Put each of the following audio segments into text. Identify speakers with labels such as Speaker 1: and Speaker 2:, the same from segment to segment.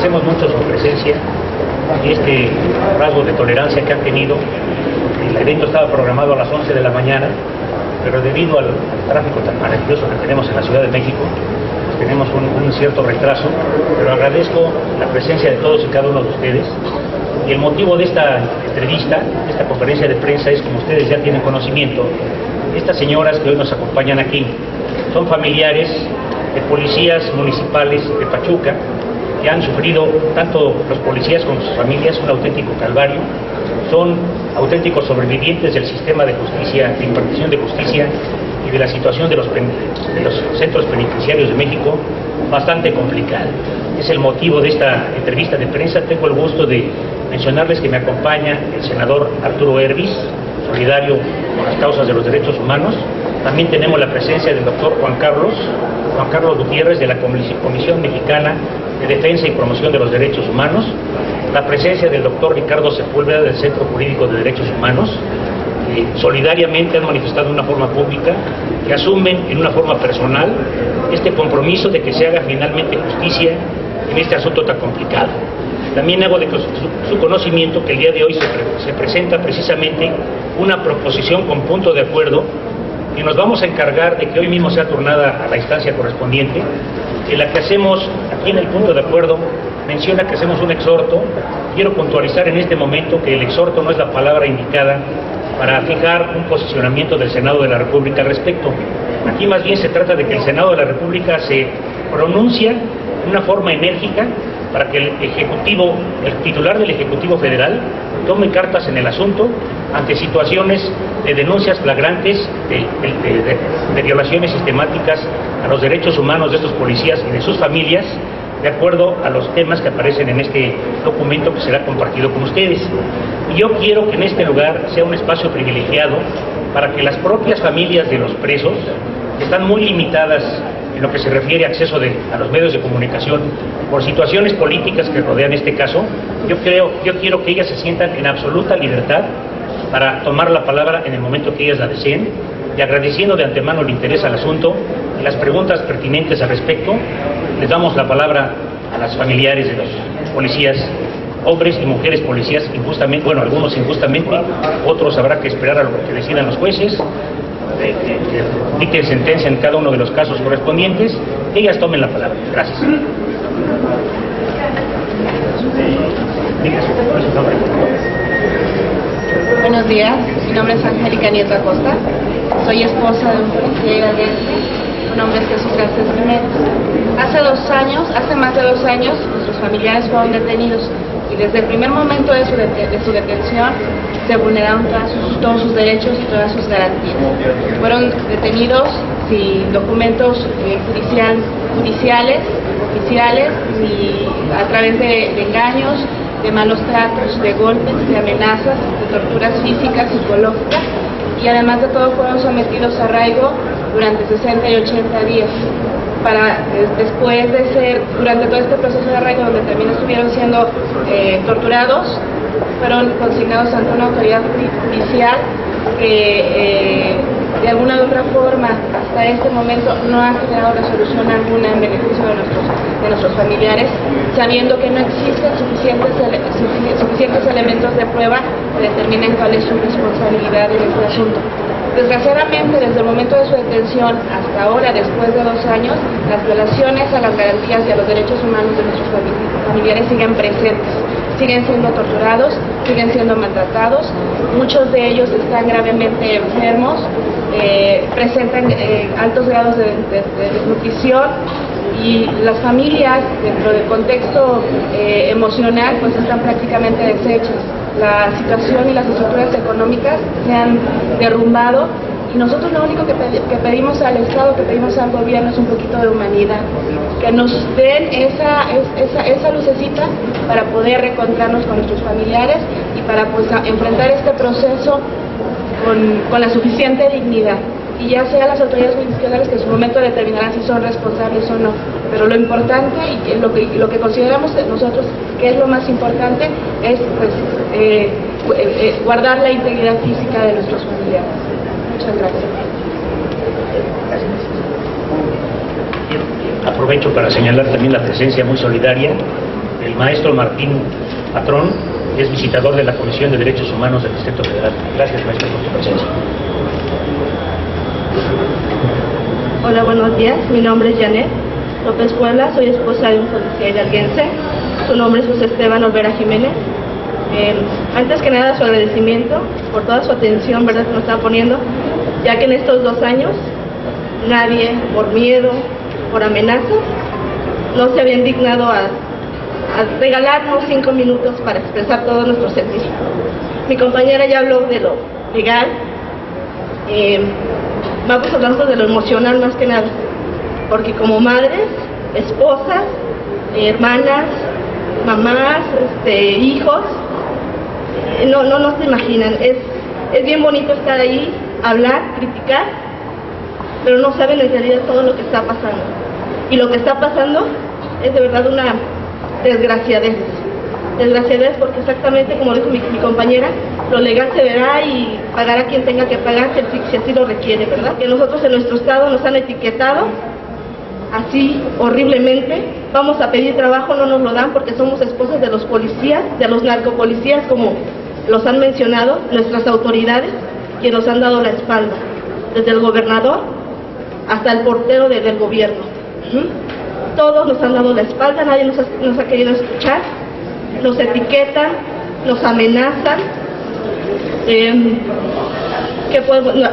Speaker 1: agradecemos mucho su presencia y este rasgo de tolerancia que han tenido. El evento estaba programado a las 11 de la mañana, pero debido al tráfico tan maravilloso que tenemos en la Ciudad de México, pues tenemos un cierto retraso, pero agradezco la presencia de todos y cada uno de ustedes. Y el motivo de esta entrevista, de esta conferencia de prensa, es, como ustedes ya tienen conocimiento, estas señoras que hoy nos acompañan aquí son familiares de policías municipales de Pachuca, que han sufrido, tanto los policías como sus familias, un auténtico calvario. Son auténticos sobrevivientes del sistema de justicia, de impartición de justicia y de la situación de los centros penitenciarios de México, bastante complicada. Es el motivo de esta entrevista de prensa. Tengo el gusto de mencionarles que me acompaña el senador Arturo Hervis, solidario con las causas de los derechos humanos. También tenemos la presencia del doctor Juan Carlos Gutiérrez, de la Comisión Mexicana de Defensa y Promoción de los Derechos Humanos, la presencia del doctor Ricardo Sepúlveda, del Centro Jurídico de Derechos Humanos, que solidariamente han manifestado de una forma pública, que asumen en una forma personal este compromiso de que se haga finalmente justicia en este asunto tan complicado. También hago de su conocimiento que el día de hoy se presenta precisamente una proposición con punto de acuerdo, y nos vamos a encargar de que hoy mismo sea turnada a la instancia correspondiente, en la que hacemos, aquí en el punto de acuerdo, menciona que hacemos un exhorto. Quiero puntualizar en este momento que el exhorto no es la palabra indicada para fijar un posicionamiento del Senado de la República al respecto. Aquí más bien se trata de que el Senado de la República se pronuncia de una forma enérgica para que el titular del Ejecutivo Federal tome cartas en el asunto ante situaciones de denuncias flagrantes de violaciones sistemáticas a los derechos humanos de estos policías y de sus familias, de acuerdo a los temas que aparecen en este documento que será compartido con ustedes. Y yo quiero que en este lugar sea un espacio privilegiado para que las propias familias de los presos, que están muy limitadas en lo que se refiere a acceso a los medios de comunicación por situaciones políticas que rodean este caso, yo quiero que ellas se sientan en absoluta libertad para tomar la palabra en el momento que ellas la deseen, y agradeciendo de antemano el interés al asunto y las preguntas pertinentes al respecto, les damos la palabra a las familiares de los policías, hombres y mujeres policías, injustamente, bueno, algunos injustamente, otros habrá que esperar a lo que decidan los jueces, que dicten sentencia en cada uno de los casos correspondientes, que ellas tomen la palabra. Gracias.
Speaker 2: Buenos días, mi nombre es Angélica Nieto Acosta, soy esposa de un policía iradense, su nombre es Jesús Garcés Jiménez. Hace más de 2 años, nuestros familiares fueron detenidos y desde el primer momento de su detención se vulneraron todos sus derechos y todas sus garantías. Fueron detenidos sin documentos judiciales, oficiales, y a través de engaños, de malos tratos, de golpes, de amenazas, de torturas físicas, psicológicas, y además de todo fueron sometidos a arraigo durante 60 y 80 días. Después de ser, durante todo este proceso de arraigo, donde también estuvieron siendo torturados, fueron consignados ante una autoridad judicial que de alguna u otra forma hasta este momento no ha generado resolución alguna en beneficio de nuestros familiares, sabiendo que no existen suficientes elementos de prueba que determinen cuál es su responsabilidad en este asunto. Desgraciadamente, desde el momento de su detención hasta ahora, después de 2 años, las violaciones a las garantías y a los derechos humanos de nuestros familiares siguen presentes, siguen siendo torturados, siguen siendo maltratados, muchos de ellos están gravemente enfermos, presentan altos grados de desnutrición, y las familias, dentro del contexto emocional, pues están prácticamente deshechas. La situación y las estructuras económicas se han derrumbado, y nosotros lo único que pedimos al Estado, que pedimos al gobierno, es un poquito de humanidad, que nos den esa lucecita para poder reencontrarnos con nuestros familiares y para pues enfrentar este proceso con la suficiente dignidad. Y ya sea las autoridades judiciales que en su momento determinarán si son responsables o no. Pero lo importante y lo que consideramos nosotros que es lo más importante es pues guardar la integridad física de nuestros familiares. Muchas gracias.
Speaker 1: Aprovecho para señalar también la presencia muy solidaria el maestro Martín Patrón es visitador de la Comisión de Derechos Humanos del Distrito Federal. Gracias, maestro, por tu presencia.
Speaker 3: Hola, buenos días. Mi nombre es Janet López Puebla, soy esposa de un policía hidalguense. Su nombre es José Esteban Olvera Jiménez. Antes que nada, su agradecimiento por toda su atención, ¿verdad?, que nos está poniendo, ya que en estos 2 años nadie, por miedo, por amenaza, no se había indignado a regalarnos 5 minutos para expresar todo nuestro sentir. Mi compañera ya habló de lo legal, vamos a hablar de lo emocional más que nada, porque como madres, esposas, hermanas, mamás, hijos, no se imaginan, es bien bonito estar ahí, hablar, criticar, pero no saben en realidad todo lo que está pasando. Y lo que está pasando es de verdad una desgraciadez porque exactamente como dijo mi compañera, lo legal se verá y pagará quien tenga que pagar si así lo requiere, ¿verdad? Que nosotros en nuestro estado nos han etiquetado así horriblemente. Vamos a pedir trabajo, no nos lo dan porque somos esposas de los policías, de los narcopolicías, como los han mencionado nuestras autoridades, que nos han dado la espalda, desde el gobernador hasta el portero del gobierno. Todos nos han dado la espalda, nadie nos ha querido escuchar, nos etiquetan, nos amenazan,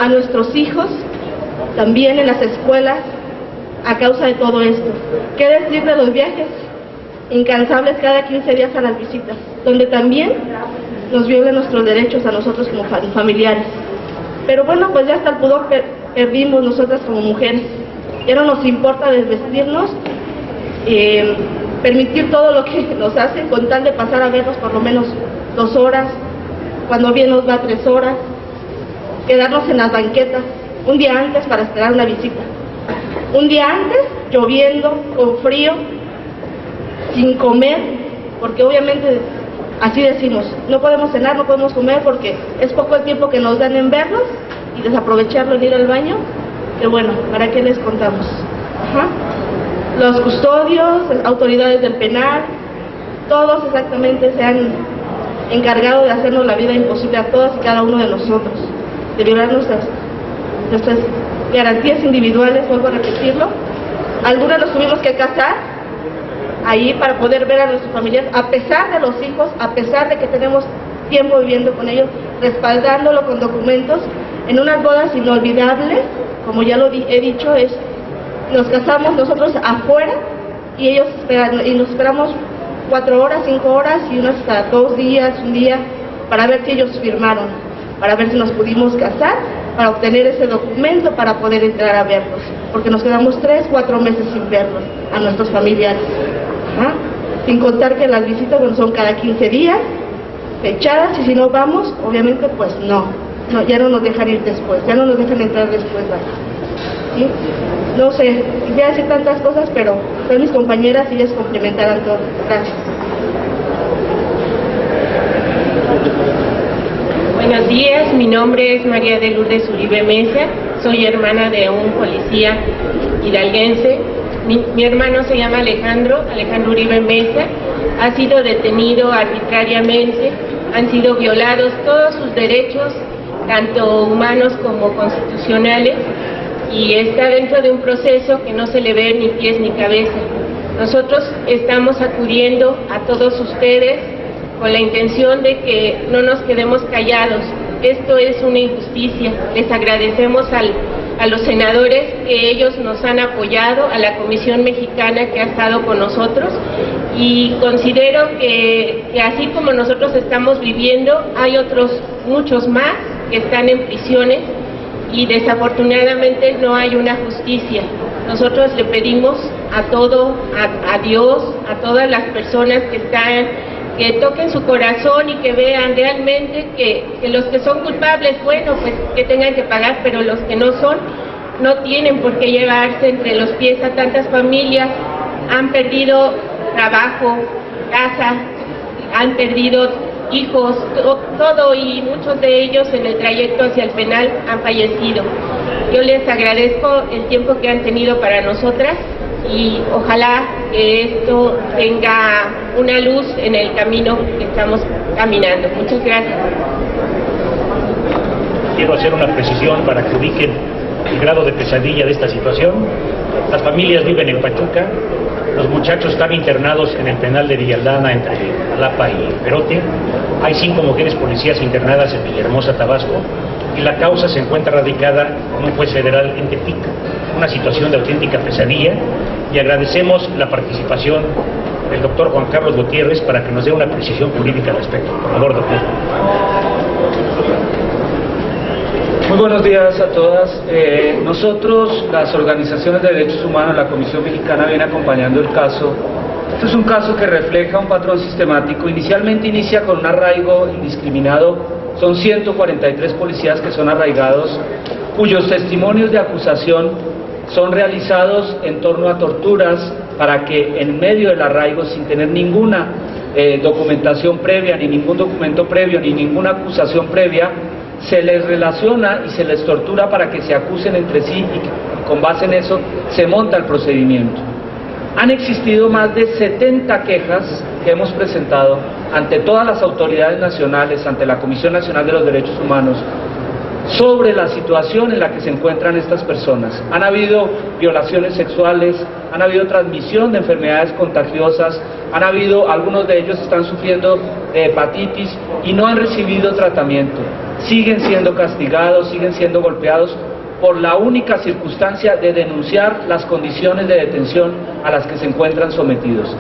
Speaker 3: a nuestros hijos, también en las escuelas, a causa de todo esto. ¿Qué decir de los viajes incansables cada 15 días a las visitas, donde también nos violan nuestros derechos a nosotros como familiares? Pero bueno, pues ya hasta el pudor perdimos nosotras como mujeres. Ya no nos importa desvestirnos, permitir todo lo que nos hacen con tal de pasar a vernos por lo menos 2 horas, cuando bien nos va 3 horas, quedarnos en las banquetas un día antes para esperar una visita. Un día antes, lloviendo, con frío, sin comer, porque obviamente así decimos, no podemos cenar, no podemos comer porque es poco el tiempo que nos dan en vernos y desaprovecharlo en ir al baño, que bueno, ¿para qué les contamos? Los custodios, las autoridades del penal, todos exactamente se han encargado de hacernos la vida imposible a todas y cada uno de nosotros, de violar nuestras garantías individuales, vuelvo a repetirlo. Algunas nos tuvimos que casar ahí para poder ver a nuestros familiares, a pesar de los hijos, a pesar de que tenemos tiempo viviendo con ellos, respaldándolo con documentos, en unas bodas inolvidables, como ya lo he dicho, nos casamos nosotros afuera y ellos esperan, y nos esperamos 4 horas, 5 horas y unos hasta 2 días, un día, para ver si ellos firmaron, para ver si nos pudimos casar, para obtener ese documento, para poder entrar a verlos, porque nos quedamos 3, 4 meses sin verlos, a nuestros familiares, sin contar que las visitas son cada 15 días, fechadas, y si no vamos, obviamente pues no, ya no nos dejan ir después, ya no nos dejan entrar después, ¿sí? No sé, quisiera decir tantas cosas, pero son mis compañeras y ellas complementarán todo. Gracias.
Speaker 4: Buenos días, mi nombre es María de Lourdes Uribe Mesa, soy hermana de un policía hidalguense. Mi hermano se llama Alejandro Uribe Mesa, ha sido detenido arbitrariamente, han sido violados todos sus derechos, tanto humanos como constitucionales, y está dentro de un proceso que no se le ve ni pies ni cabeza. Nosotros estamos acudiendo a todos ustedes con la intención de que no nos quedemos callados. Esto es una injusticia. Les agradecemos a los senadores que ellos nos han apoyado, a la Comisión Mexicana que ha estado con nosotros, y considero que así como nosotros estamos viviendo, hay otros muchos más que están en prisiones y desafortunadamente no hay una justicia. Nosotros le pedimos a Dios, a todas las personas que toquen su corazón y que vean realmente que los que son culpables, bueno, pues que tengan que pagar, pero los que no son, no tienen por qué llevarse entre los pies a tantas familias. Han perdido trabajo, casa, han perdido hijos, todo, y muchos de ellos en el trayecto hacia el penal han fallecido. Yo les agradezco el tiempo que han tenido para nosotras y ojalá que esto tenga una luz en el camino que estamos caminando. Muchas gracias.
Speaker 1: Quiero hacer una precisión para que ubiquen el grado de pesadilla de esta situación. Las familias viven en Pachuca, los muchachos están internados en el penal de Villaldana entre Jalapa y Perote. Hay 5 mujeres policías internadas en Villahermosa, Tabasco, y la causa se encuentra radicada en un juez federal en Tepic. Una situación de auténtica pesadilla, y agradecemos la participación del doctor Juan Carlos Gutiérrez para que nos dé una precisión jurídica al respecto. Por favor, doctor.
Speaker 5: Muy buenos días a todas. Nosotros, las organizaciones de derechos humanos, la Comisión Mexicana viene acompañando el caso. Este es un caso que refleja un patrón sistemático. Inicialmente inicia con un arraigo indiscriminado. Son 143 policías que son arraigados, cuyos testimonios de acusación son realizados en torno a torturas para que en medio del arraigo, sin tener ninguna documentación previa, ni ningún documento previo, ni ninguna acusación previa, se les relaciona y se les tortura para que se acusen entre sí, y con base en eso se monta el procedimiento. Han existido más de 70 quejas que hemos presentado ante todas las autoridades nacionales, ante la Comisión Nacional de los Derechos Humanos, sobre la situación en la que se encuentran estas personas. Han habido violaciones sexuales, han habido transmisión de enfermedades contagiosas, algunos de ellos están sufriendo de hepatitis y no han recibido tratamiento. Siguen siendo castigados, siguen siendo golpeados por la única circunstancia de denunciar las condiciones de detención a las que se encuentran sometidos.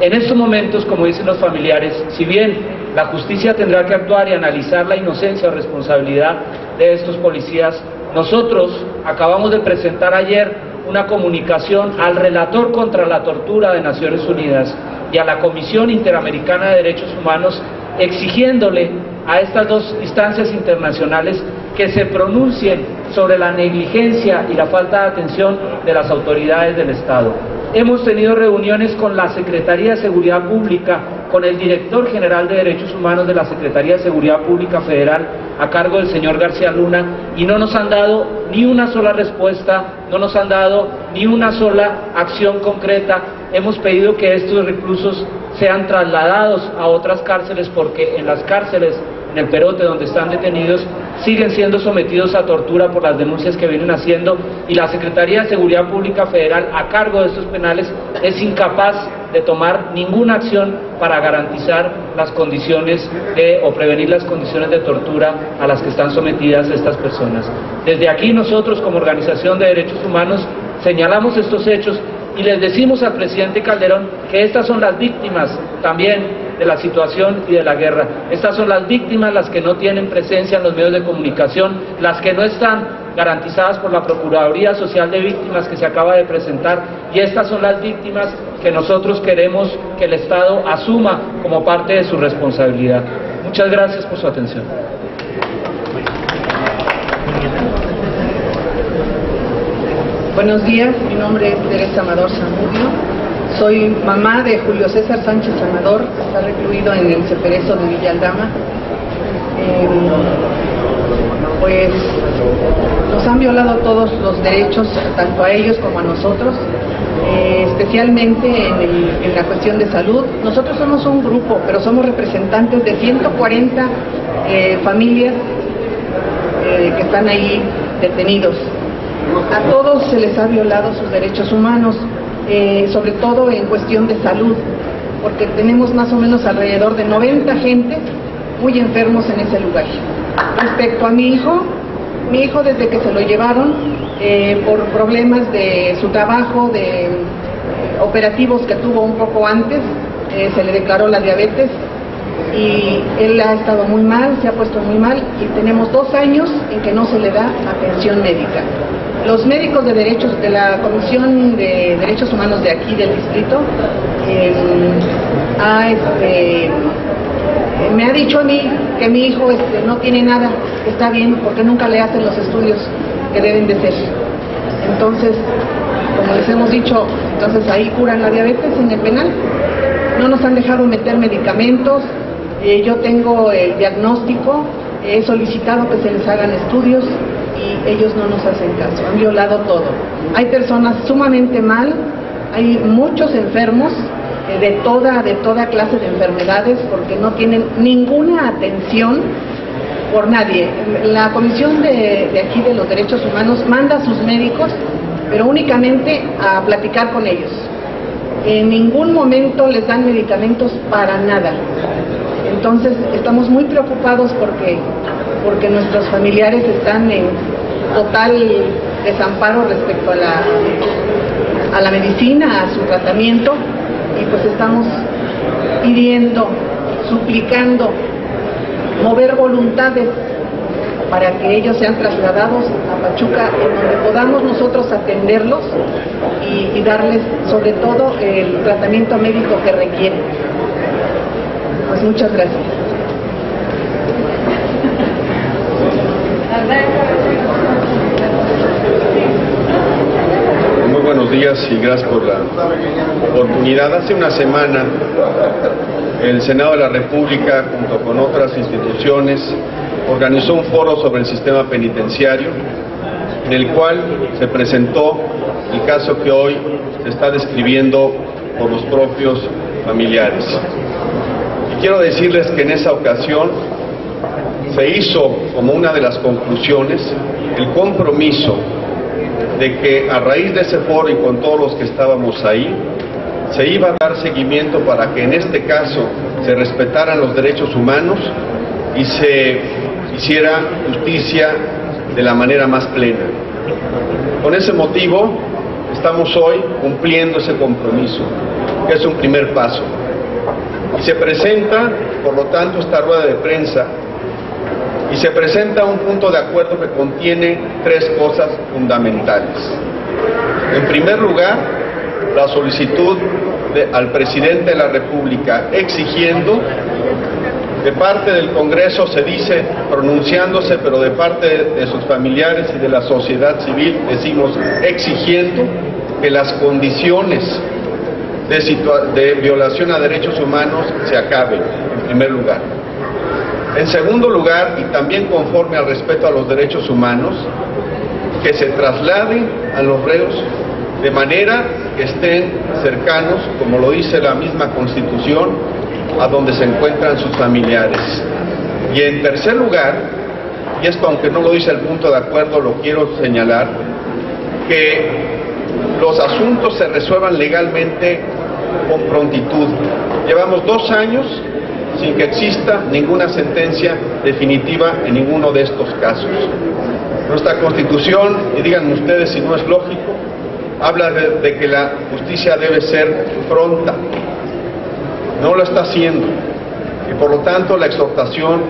Speaker 5: En estos momentos, como dicen los familiares, si bien la justicia tendrá que actuar y analizar la inocencia o responsabilidad de estos policías, nosotros acabamos de presentar ayer una comunicación al relator contra la tortura de Naciones Unidas y a la Comisión Interamericana de Derechos Humanos, exigiéndole a estas dos instancias internacionales que se pronuncien sobre la negligencia y la falta de atención de las autoridades del Estado. Hemos tenido reuniones con la Secretaría de Seguridad Pública, con el Director General de Derechos Humanos de la Secretaría de Seguridad Pública Federal, a cargo del señor García Luna, y no nos han dado ni una sola respuesta, no nos han dado ni una sola acción concreta. Hemos pedido que estos reclusos sean trasladados a otras cárceles, porque en las cárceles, en el Perote, donde están detenidos, siguen siendo sometidos a tortura por las denuncias que vienen haciendo, y la Secretaría de Seguridad Pública Federal, a cargo de estos penales, es incapaz de tomar ninguna acción para garantizar las condiciones o prevenir las condiciones de tortura a las que están sometidas estas personas. Desde aquí nosotros, como Organización de Derechos Humanos, señalamos estos hechos y les decimos al presidente Calderón que estas son las víctimas también de la situación y de la guerra. Estas son las víctimas las que no tienen presencia en los medios de comunicación, las que no están garantizadas por la Procuraduría Social de Víctimas que se acaba de presentar, y estas son las víctimas que nosotros queremos que el Estado asuma como parte de su responsabilidad. Muchas gracias por su atención.
Speaker 6: Buenos días, mi nombre es Teresa Amador Zamudio, soy mamá de Julio César Sánchez Amador, que está recluido en el Ceperezo de Villaldama. Pues nos han violado todos los derechos, tanto a ellos como a nosotros, especialmente en la cuestión de salud. Nosotros somos un grupo, pero somos representantes de 140 familias que están ahí detenidos. A todos se les ha violado sus derechos humanos, sobre todo en cuestión de salud, porque tenemos más o menos alrededor de 90 gentes muy enfermos en ese lugar. Respecto a mi hijo desde que se lo llevaron por problemas de su trabajo, de operativos que tuvo un poco antes, se le declaró la diabetes y él ha estado muy mal, se ha puesto muy mal, y tenemos 2 años en que no se le da atención médica. Los médicos de derechos de la Comisión de Derechos Humanos de aquí del distrito me ha dicho a mí que mi hijo no tiene nada, que está bien, porque nunca le hacen los estudios que deben de ser. Entonces, como les hemos dicho, entonces ahí curan la diabetes en el penal. No nos han dejado meter medicamentos. Yo tengo el diagnóstico, he solicitado que se les hagan estudios y ellos no nos hacen caso, han violado todo. Hay personas sumamente mal, Hay muchos enfermos de toda clase de enfermedades porque no tienen ninguna atención por nadie. La Comisión de aquí de los Derechos Humanos manda a sus médicos, pero únicamente a platicar con ellos. En ningún momento les dan medicamentos para nada. Entonces estamos muy preocupados porque nuestros familiares están en total desamparo respecto a la medicina, a su tratamiento, y pues estamos pidiendo, suplicando, mover voluntades para que ellos sean trasladados a Pachuca, en donde podamos nosotros atenderlos y darles sobre todo el tratamiento médico que requieren. Pues muchas gracias.
Speaker 7: Muy buenos días y gracias por la oportunidad. Hace una semana el Senado de la República, junto con otras instituciones, organizó un foro sobre el sistema penitenciario, en el cual se presentó el caso que hoy se está describiendo por los propios familiares. Y quiero decirles que en esa ocasión se hizo como una de las conclusiones el compromiso de que a raíz de ese foro y con todos los que estábamos ahí, se iba a dar seguimiento para que en este caso se respetaran los derechos humanos y se hiciera justicia de la manera más plena. Con ese motivo, estamos hoy cumpliendo ese compromiso, que es un primer paso. Y se presenta, por lo tanto, esta rueda de prensa, y se presenta un punto de acuerdo que contiene tres cosas fundamentales. En primer lugar, la solicitud al presidente de la República exigiendo, de parte del Congreso se dice pronunciándose, pero de parte de sus familiares y de la sociedad civil decimos exigiendo que las condiciones de violación a derechos humanos se acaben, en primer lugar. En segundo lugar, y también conforme al respeto a los derechos humanos, que se traslade a los reos de manera que estén cercanos, como lo dice la misma Constitución, a donde se encuentran sus familiares. Y en tercer lugar, y esto aunque no lo dice el punto de acuerdo, lo quiero señalar, que los asuntos se resuelvan legalmente con prontitud. Llevamos 2 años sin que exista ninguna sentencia definitiva en ninguno de estos casos. Nuestra Constitución, y díganme ustedes si no es lógico, habla de que la justicia debe ser pronta. No lo está haciendo. Y por lo tanto la exhortación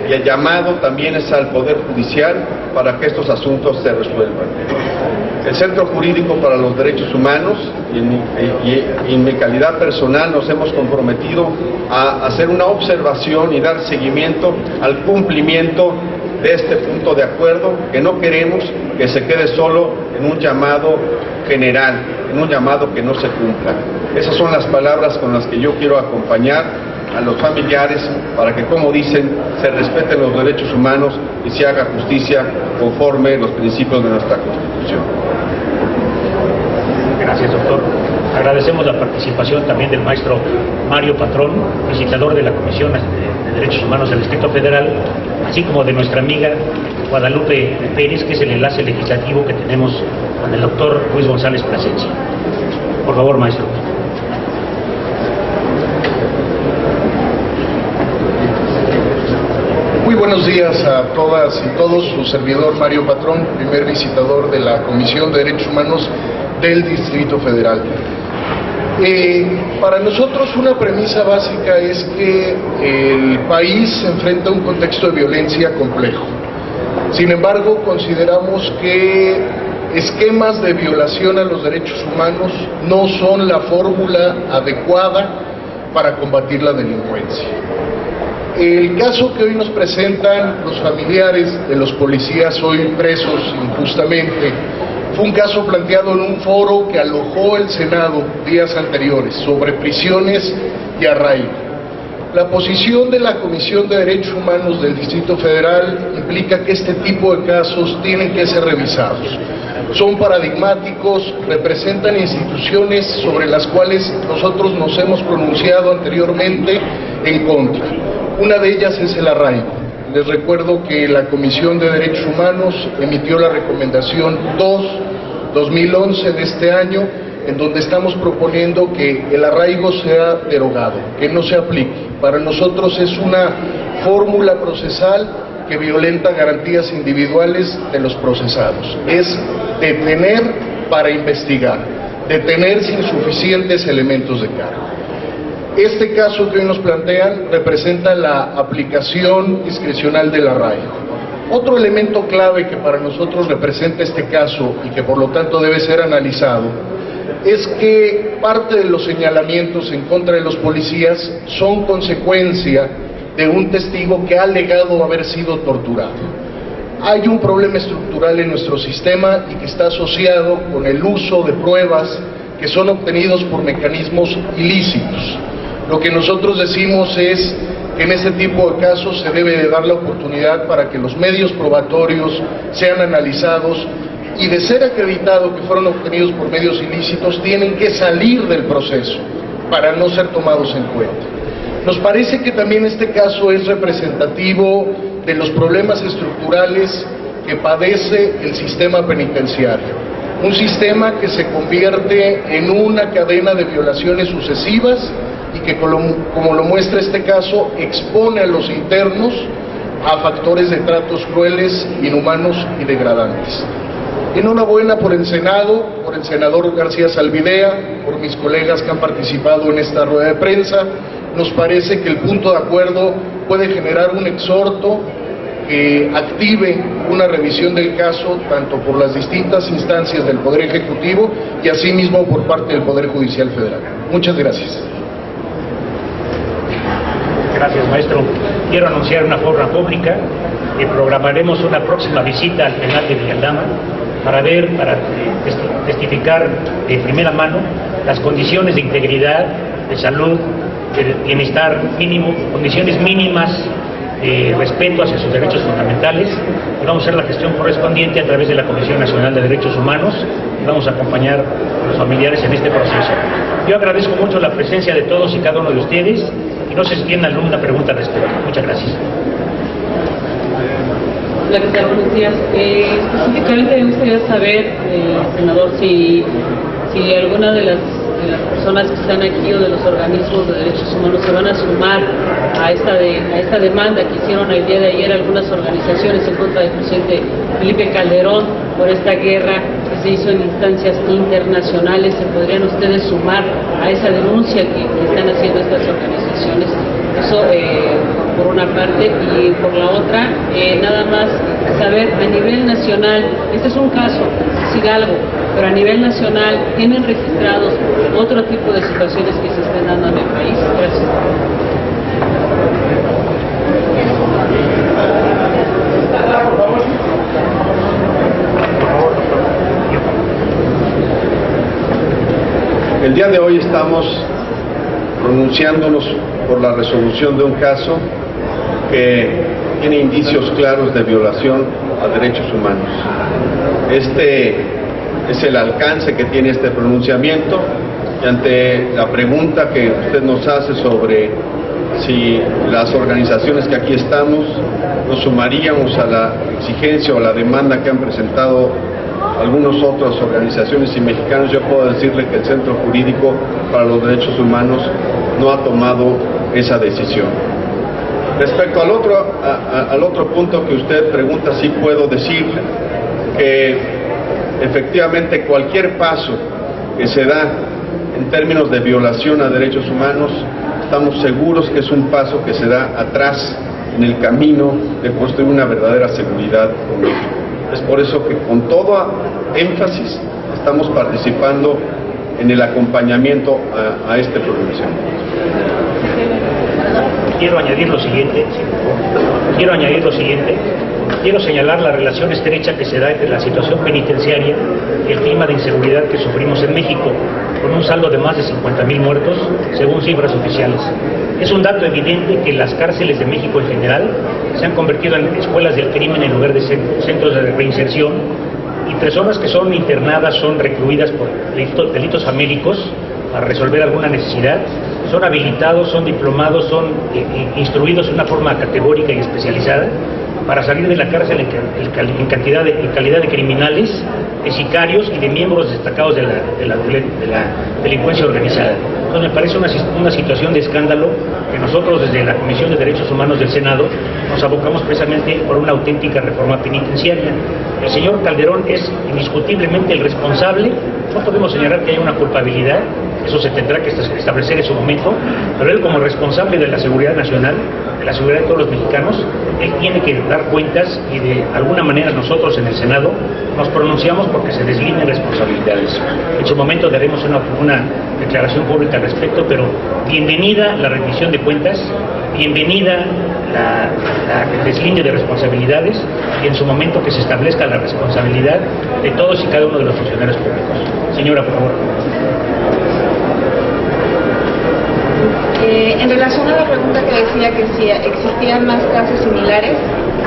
Speaker 7: y el llamado también es al Poder Judicial para que estos asuntos se resuelvan. El Centro Jurídico para los Derechos Humanos y en mi calidad personal nos hemos comprometido a hacer una observación y dar seguimiento al cumplimiento de este punto de acuerdo, que no queremos que se quede solo en un llamado general, en un llamado que no se cumpla. Esas son las palabras con las que yo quiero acompañar a los familiares para que, como dicen, se respeten los derechos humanos y se haga justicia conforme los principios de nuestra Constitución.
Speaker 1: Gracias, doctor. Agradecemos la participación también del maestro Mario Patrón, visitador de la Comisión de Derechos Humanos del Distrito Federal, así como de nuestra amiga Guadalupe Pérez, que es el enlace legislativo que tenemos con el doctor Luis González Plasencia. Por favor, maestro.
Speaker 8: Muy buenos días a todas y todos. Su servidor Mario Patrón, primer visitador de la Comisión de Derechos Humanos del Distrito Federal. Para nosotros una premisa básica es que el país se enfrenta a un contexto de violencia complejo. Sin embargo, consideramos que esquemas de violación a los derechos humanos no son la fórmula adecuada para combatir la delincuencia. El caso que hoy nos presentan los familiares de los policías hoy presos injustamente fue un caso planteado en un foro que alojó el Senado días anteriores sobre prisiones y arraigo. La posición de la Comisión de Derechos Humanos del Distrito Federal implica que este tipo de casos tienen que ser revisados. Son paradigmáticos, representan instituciones sobre las cuales nosotros nos hemos pronunciado anteriormente en contra. Una de ellas es el arraigo. Les recuerdo que la Comisión de Derechos Humanos emitió la recomendación 2/2011 de este año, en donde estamos proponiendo que el arraigo sea derogado, que no se aplique. Para nosotros es una fórmula procesal que violenta garantías individuales de los procesados. Es detener para investigar, detener sin suficientes elementos de cargo. Este caso que hoy nos plantean representa la aplicación discrecional del arraigo. Otro elemento clave que para nosotros representa este caso y que por lo tanto debe ser analizado es que parte de los señalamientos en contra de los policías son consecuencia de un testigo que ha alegado haber sido torturado. Hay un problema estructural en nuestro sistema y que está asociado con el uso de pruebas que son obtenidos por mecanismos ilícitos. Lo que nosotros decimos es que en ese tipo de casos se debe de dar la oportunidad para que los medios probatorios sean analizados y, de ser acreditado que fueron obtenidos por medios ilícitos, tienen que salir del proceso para no ser tomados en cuenta. Nos parece que también este caso es representativo de los problemas estructurales que padece el sistema penitenciario. Un sistema que se convierte en una cadena de violaciones sucesivas y que, como lo muestra este caso, expone a los internos a factores de tratos crueles, inhumanos y degradantes. Enhorabuena por el Senado, por el senador García Salvidea, por mis colegas que han participado en esta rueda de prensa. Nos parece que el punto de acuerdo puede generar un exhorto que active una revisión del caso tanto por las distintas instancias del Poder Ejecutivo y asimismo por parte del Poder Judicial Federal. Muchas gracias.
Speaker 1: Gracias, maestro. Quiero anunciar una forma pública que programaremos una próxima visita al penal de Villaldama para testificar de primera mano las condiciones de integridad, de salud, de bienestar mínimo, condiciones mínimas de respeto hacia sus derechos fundamentales, y vamos a hacer la gestión correspondiente a través de la Comisión Nacional de Derechos Humanos y vamos a acompañar a los familiares en este proceso. Yo agradezco mucho la presencia de todos y cada uno de ustedes y no sé si tienen alguna pregunta al respecto. Muchas gracias.
Speaker 9: Hola, ¿qué tal? Buenos días. Específicamente me gustaría saber, senador, si alguna de las personas que están aquí o de los organismos de derechos humanos se van a sumar a esta demanda que hicieron el día de ayer algunas organizaciones en contra del presidente Felipe Calderón por esta guerra que se hizo en instancias internacionales. ¿Se podrían ustedes sumar a esa denuncia que están haciendo estas organizaciones? Eso por una parte, y por la otra, nada más saber a nivel nacional, este es un caso, es Hidalgo, pero a nivel nacional, ¿tienen registrados otro tipo de situaciones que se estén dando en el país? Gracias.
Speaker 7: El día de hoy estamos pronunciándonos por la resolución de un caso que tiene indicios claros de violación a derechos humanos. Este es el alcance que tiene este pronunciamiento, y ante la pregunta que usted nos hace sobre si las organizaciones que aquí estamos nos sumaríamos a la exigencia o la demanda que han presentado algunas otras organizaciones y mexicanos, yo puedo decirle que el Centro Jurídico para los Derechos Humanos no ha tomado esa decisión. Respecto al otro punto que usted pregunta, sí puedo decir que efectivamente cualquier paso que se da en términos de violación a derechos humanos, estamos seguros que es un paso que se da atrás en el camino de construir una verdadera seguridad en México. Es por eso que con todo énfasis estamos participando en el acompañamiento a este pronunciamiento.
Speaker 1: Quiero añadir lo siguiente. quiero señalar la relación estrecha que se da entre la situación penitenciaria y el clima de inseguridad que sufrimos en México, con un saldo de más de 50,000 muertos, según cifras oficiales. Es un dato evidente que las cárceles de México en general se han convertido en escuelas del crimen en lugar de centros de reinserción, y personas que son internadas, son recluidas por delitos famélicos para resolver alguna necesidad, son habilitados, son diplomados, son instruidos de una forma categórica y especializada para salir de la cárcel en calidad de criminales, de sicarios y de miembros destacados de la delincuencia organizada. Entonces me parece una situación de escándalo que nosotros desde la Comisión de Derechos Humanos del Senado nos abocamos precisamente por una auténtica reforma penitenciaria. El señor Calderón es indiscutiblemente el responsable, no podemos señalar que haya una culpabilidad, eso se tendrá que establecer en su momento, pero él como responsable de la seguridad nacional, de la seguridad de todos los mexicanos, él tiene que dar cuentas y de alguna manera nosotros en el Senado nos pronunciamos porque se deslinden responsabilidades. En su momento daremos una declaración pública al respecto, pero bienvenida la rendición de cuentas, bienvenida el deslinde de responsabilidades y en su momento que se establezca la responsabilidad de todos y cada uno de los funcionarios públicos. Señora, por favor.
Speaker 2: En relación a la pregunta que decía que si existían más casos similares,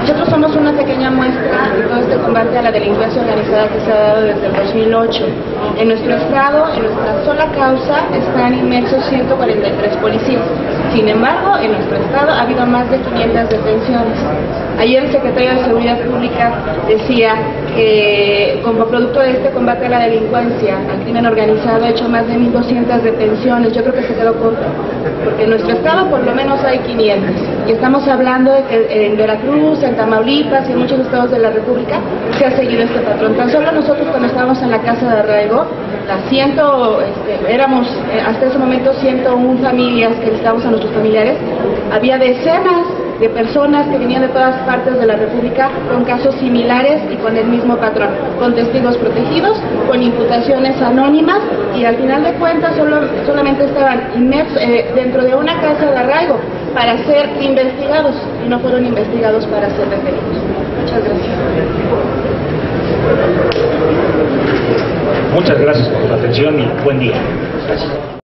Speaker 2: nosotros somos una pequeña muestra de todo este combate a la delincuencia organizada que se ha dado desde el 2008. En nuestro estado, en nuestra sola causa, están inmersos 143 policías. Sin embargo, en nuestro estado ha habido más de 500 detenciones. Ayer el secretario de Seguridad Pública decía que como producto de este combate a la delincuencia, al crimen organizado, ha hecho más de 1,200 detenciones. Yo creo que se quedó corto, porque en nuestro estado por lo menos hay 500. Y estamos hablando de que en Veracruz, en Tamaulipas y en muchos estados de la República se ha seguido este patrón. Tan solo nosotros cuando estábamos en la casa de arraigo, éramos hasta ese momento 101 familias que necesitábamos a nuestros familiares, había decenas de personas que venían de todas partes de la República con casos similares y con el mismo patrón, con testigos protegidos, con imputaciones anónimas y al final de cuentas solamente estaban inmersos dentro de una casa de arraigo para ser investigados y no fueron investigados para ser detenidos. Muchas gracias.
Speaker 1: Muchas gracias por su atención y buen día. Gracias.